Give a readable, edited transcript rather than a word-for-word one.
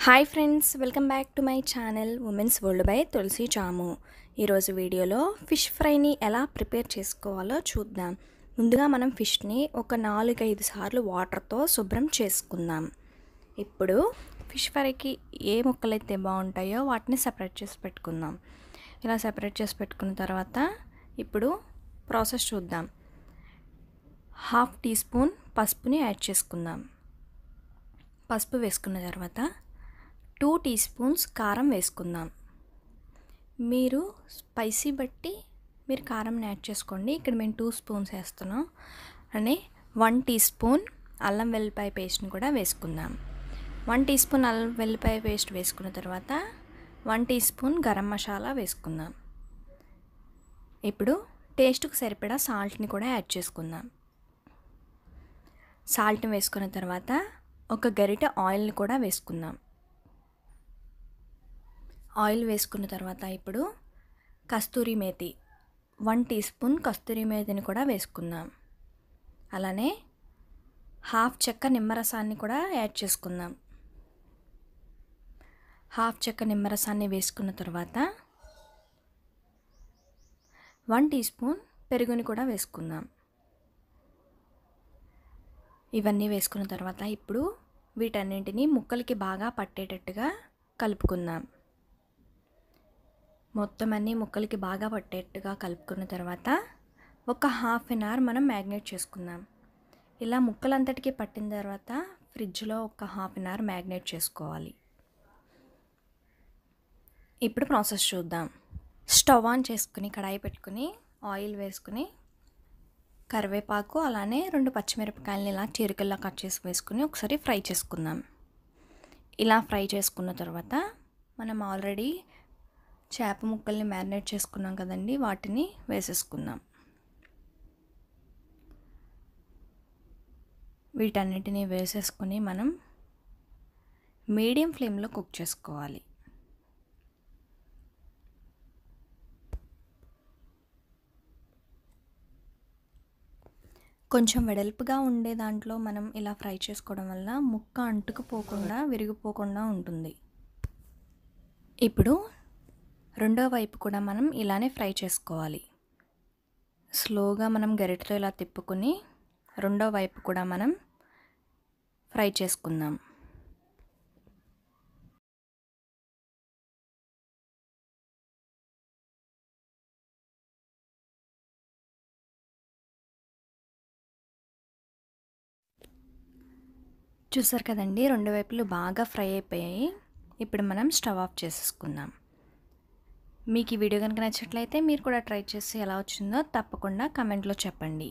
Hi friends, welcome back to my channel women's world by Tulasi Chamu. ఈరోజు వీడియోలో fish ఫ్రైని ఎలా prepare చేసుకోవాలో చూద్దాం. ముందుగా మనం ఫిష్ని ఒక 4-5 సార్లు వాటర్తో శుభ్రం చేసుకుందాం. ఇప్పుడు ఫిష్ ఫ్రైకి ఏ ముక్కలైతే బాగుంటాయో వాటిని సెపరేట్ చేసి పెట్టుకుందాం. ఇలా సెపరేట్ చేసి పెట్టుకున్న తర్వాత ఇప్పుడు ప్రాసెస్ చూద్దాం. 1/2 టీ స్పూన్ పసుపుని యాడ్ చేసుకుందాం. పసుపు వేసుకున్న తర్వాత 2 టీ స్పూన్స్ కారం వేసుకుందాం. మీరు స్పైసీ బట్టి మీరు కారంని యాడ్ చేసుకోండి. ఇక్కడ మేము 2 స్పూన్స్ వేస్తున్నాం. అని 1 టీ స్పూన్ అల్లం వెల్లిపాయ పేస్ట్ని కూడా వేసుకుందాం. 1 టీ స్పూన్ అల్లం వెల్లిపాయ పేస్ట్ వేసుకున్న తర్వాత 1 టీ స్పూన్ గరం మసాలా వేసుకుందాం. ఇప్పుడు టేస్ట్కి సరిపడా సాల్ట్ని కూడా యాడ్ చేసుకుందాం. సాల్ట్ని వేసుకున్న తర్వాత ఒక గరిటె ఆయిల్ని కూడా వేసుకుందాం. ఆయిల్ వేసుకున్న తర్వాత ఇప్పుడు కస్తూరి మేతి 1 టీ స్పూన్ కస్తూరి మేతిని కూడా వేసుకుందాం. అలానే 1/2 చెక్క నిమ్మరసాన్ని కూడా యాడ్ చేసుకుందాం. 1/2 చెక్క నిమ్మరసాన్ని వేసుకున్న తర్వాత 1 టీ స్పూన్ పెరుగుని కూడా వేసుకుందాం. ఇవన్నీ వేసుకున్న తర్వాత ఇప్పుడు వీటన్నింటినీ ముక్కలకి బాగా పట్టేటట్టుగా కలుపుకుందాం. మొత్తం అన్నీ ముక్కలకి బాగా పట్టేట్టుగా కలుపుకున్న తర్వాత ఒక 1/2 అన్ అవర్ మనం మ్యాగ్నేట్ చేసుకుందాం. ఇలా ముక్కలంతటికి పట్టిన తర్వాత ఫ్రిడ్జ్లో ఒక 1/2 అన్ అవర్ మ్యాగ్నేట్ చేసుకోవాలి. ఇప్పుడు ప్రాసెస్ చూద్దాం. స్టవ్ ఆన్ చేసుకుని కడాయి పెట్టుకుని ఆయిల్ వేసుకుని కరివేపాకు అలానే 2 పచ్చిమిరపకాయలని ఇలా చీరికల్లా కట్ చేసి వేసుకుని ఒకసారి ఫ్రై చేసుకుందాం. ఇలా ఫ్రై చేసుకున్న తర్వాత మనం ఆల్రెడీ చేప ముక్కల్ని మ్యారినేట్ చేసుకున్నాం కదండి, వాటిని వేసేసుకుందాం. వీటన్నిటిని వేసేసుకొని మనం మీడియం ఫ్లేమ్లో కుక్ చేసుకోవాలి. కొంచెం వెడల్పుగా ఉండే దాంట్లో మనం ఇలా ఫ్రై చేసుకోవడం వల్ల ముక్క అంటుకుపోకుండా విరిగిపోకుండా ఉంటుంది. ఇప్పుడు రెండో వైపు కూడా మనం ఇలానే ఫ్రై చేసుకోవాలి. స్లోగా మనం గరిటెతో ఇలా తిప్పుకొని రెండో వైపు కూడా మనం ఫ్రై చేసుకుందాం. చూసారు కదండి, రెండు వైపులు బాగా ఫ్రై అయిపోయాయి. ఇప్పుడు మనం స్టవ్ ఆఫ్ చేసేసుకుందాం. మీకు ఈ వీడియో కనుక నచ్చినట్లయితే మీరు కూడా ట్రై చేసి ఎలా వచ్చిందో తప్పకుండా కామెంట్లో చెప్పండి.